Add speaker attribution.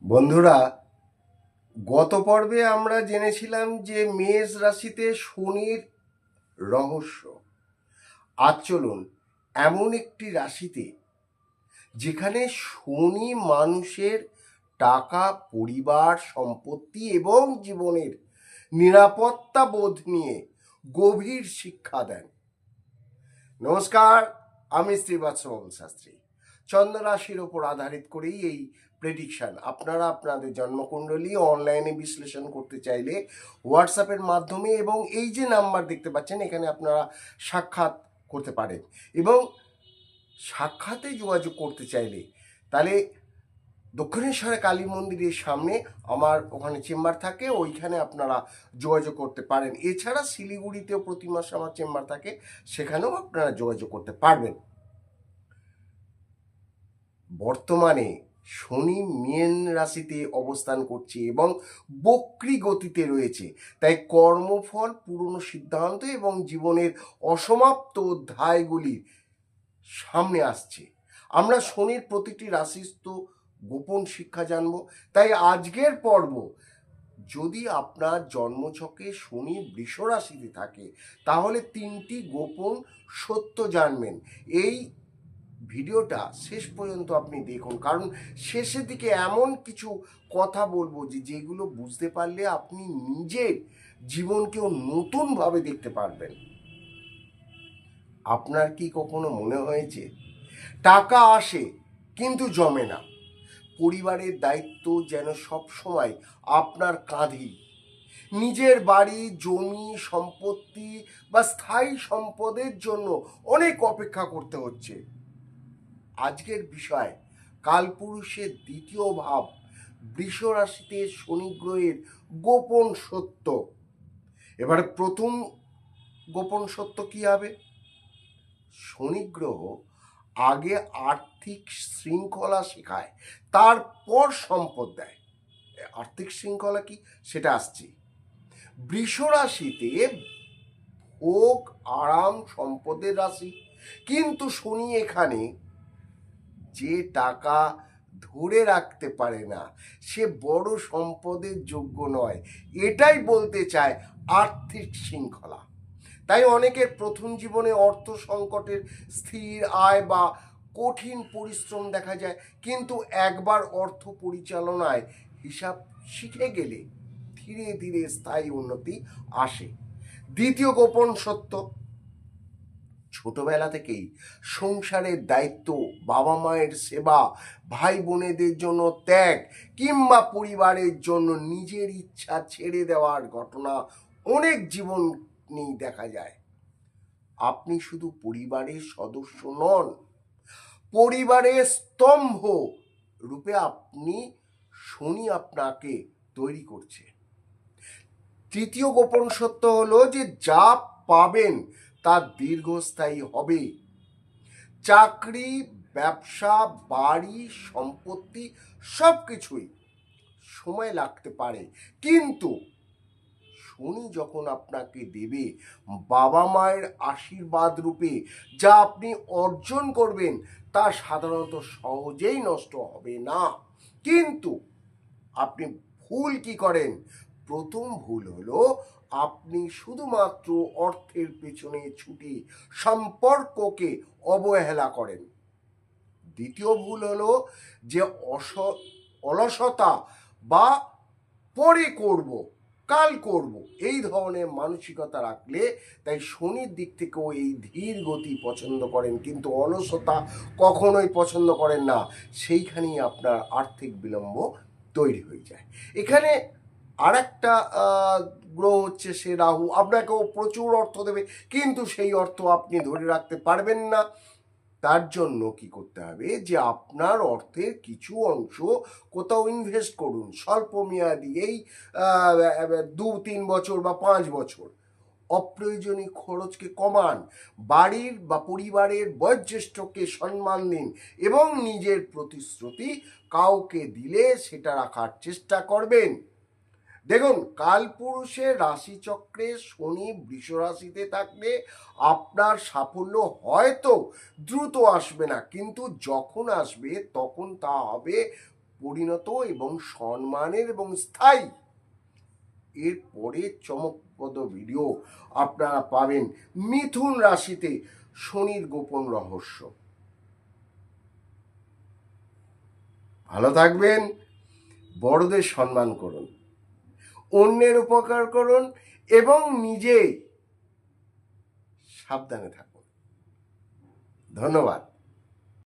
Speaker 1: বন্ধুরা, গত পর্বে আমরা জেনেছিলাম যে মেষ রাশিতে শনির রহস্য। আজ চলুন এমন একটি রাশিতে যেখানে শনি মানুষের টাকা, পরিবার, সম্পত্তি এবং জীবনের নিরাপত্তা বোধ নিয়ে গভীর শিক্ষা দেন। নমস্কার, আমি শ্রীবাৎসবাবু শাস্ত্রী। চন্দ্র রাশির ওপর আধারিত করেই এই প্রেডিকশান। আপনারা আপনাদের জন্মকুণ্ডলী অনলাইনে বিশ্লেষণ করতে চাইলে হোয়াটসঅ্যাপের মাধ্যমে এবং এই যে নাম্বার দেখতে পাচ্ছেন এখানে আপনারা সাক্ষাৎ করতে পারেন। এবং সাক্ষাতে যোগাযোগ করতে চাইলে তাহলে দক্ষিণেশ্বরে কালী মন্দিরের সামনে আমার ওখানে চেম্বার থাকে, ওইখানে আপনারা যোগাযোগ করতে পারেন। এছাড়া শিলিগুড়িতেও প্রতি মাসে আমার চেম্বার থাকে, সেখানেও আপনারা যোগাযোগ করতে পারবেন। বর্তমানে শনি মীন রাশিতে অবস্থান করছে এবং বক্রী গতিতে রয়েছে, তাই কর্মফল, পুরনো সিদ্ধান্ত এবং জীবনের অসমাপ্ত অধ্যায়গুলি সামনে আসছে। আমরা শনির প্রতিটি রাশিস্থ গোপন শিক্ষা জানব। তাই আজকের পর্ব, যদি আপনার জন্মছকে শনি বৃষ রাশিতে থাকে তাহলে 3টি গোপন সত্য জানবেন। এই ভিডিওটা শেষ পর্যন্ত আপনি দেখুন, কারণ শেষের দিকে এমন কিছু কথা বলবো যেগুলো বুঝতে পারলে আপনি নিজের জীবনকেও নতুনভাবে দেখতে পারবেন। আপনার কি কখনো মনে হয়েছে টাকা আসে কিন্তু জমে না? পরিবারের দায়িত্ব যেন সব সময় আপনার কাঁধেই। নিজের বাড়ি, জমি, সম্পত্তি বা স্থায়ী সম্পদের জন্য অনেক অপেক্ষা করতে হচ্ছে। আজকের বিষয় কালপুরুষের দ্বিতীয় ভাব বৃষ রাশিতে শনি গ্রহের গোপন সত্য। এবারে প্রথম গোপন সত্য কি হবে? শনি গ্রহ আগে আর্থিক শৃঙ্খলা শেখায়, তারপর সম্পদ দেয়। আর্থিক শৃঙ্খলা কি সেটা আসছে। বৃষ রাশিতে ভোগ, আরাম, সম্পদের রাশি, কিন্তু শনি এখানে যে টাকা ধরে রাখতে পারে না সে বড় সম্পদের যোগ্য নয়, এটাই বলতে চায় আর্থিক শৃঙ্খলা। তাই অনেকের প্রথম জীবনে অর্থ সংকটের স্থির আয় বা কঠিন পরিশ্রম দেখা যায়, কিন্তু একবার অর্থ পরিচালনায় হিসাব শিখে গেলে ধীরে ধীরে স্থায়ী উন্নতি আসে। দ্বিতীয় গোপন সত্য, ছোটবেলা থেকেই সংসারের দায়িত্ব, বাবা মায়ের সেবা, ভাই বোনেদের জন্য ত্যাগ কিংবা পরিবারের জন্য নিজের ইচ্ছা ছেড়ে দেওয়ার ঘটনা অনেক জীবনেই দেখা যায়। আপনি শুধু পরিবারের সদস্য নন, পরিবারের স্তম্ভ রূপে শনি আপনাকে তৈরি করছে। তৃতীয় গোপন সত্য হলো যে যা পাবেন তা দীর্ঘস্থায়ী হবে। চাকরি, ব্যবসা, বাড়ি, সম্পত্তি সব কিছুই সময় লাগতে পারে, কিন্তু শনি যখন আপনাকে দেবে বাবা মায়ের আশীর্বাদ রূপে যা আপনি অর্জন করবেন তা সাধারণত সহজেই নষ্ট হবে না। কিন্তু আপনি ভুল কি করেন? প্রথম ভুল হলো আপনি শুধুমাত্র অর্থের পেছনে ছুটে সম্পর্ককে অবহেলা করেন। দ্বিতীয় ভুল হলো যে অলসতা বা পরে করব, কাল করব, এই ধরনের মানসিকতা রাখলে, তাই শনির দিক থেকেও এই ধীর গতি পছন্দ করেন, কিন্তু অলসতা কখনোই পছন্দ করেন না। সেইখানেই আপনার আর্থিক বিলম্ব তৈরি হয়ে যায়। এখানে আর একটা গ্রহ হচ্ছে সে রাহু, আপনাকেও প্রচুর অর্থ দেবে, কিন্তু সেই অর্থ আপনি ধরে রাখতে পারবেন না। তার জন্য কি করতে হবে যে আপনার অর্থের কিছু অংশ কোথাও ইনভেস্ট করুন, স্বল্প মেয়াদি, এই 2-3 বছর বা 5 বছর। অপ্রয়োজনীয় খরচকে কমান, বাড়ির বা পরিবারের বয়োজ্যেষ্ঠকে সম্মান দিন এবং নিজের প্রতিশ্রুতি কাউকে দিলে সেটা রাখার চেষ্টা করবেন। দেখুন, কালপুরুষের রাশিচক্রে শনি বৃষ রাশিতে থাকলে আপনার সাফল্য হয়তো দ্রুত আসবে না, কিন্তু যখন আসবে তখন তা হবে পরিণত এবং সম্মানের এবং স্থায়ী। এরপরে চমকপ্রদ ভিডিও আপনারা পাবেন মিথুন রাশিতে শনির গোপন রহস্য। ভালো থাকবেন, বড়দের সম্মান করুন, অন্যের উপকার করুন এবং নিজে সাবধানে থাকুন। ধন্যবাদ।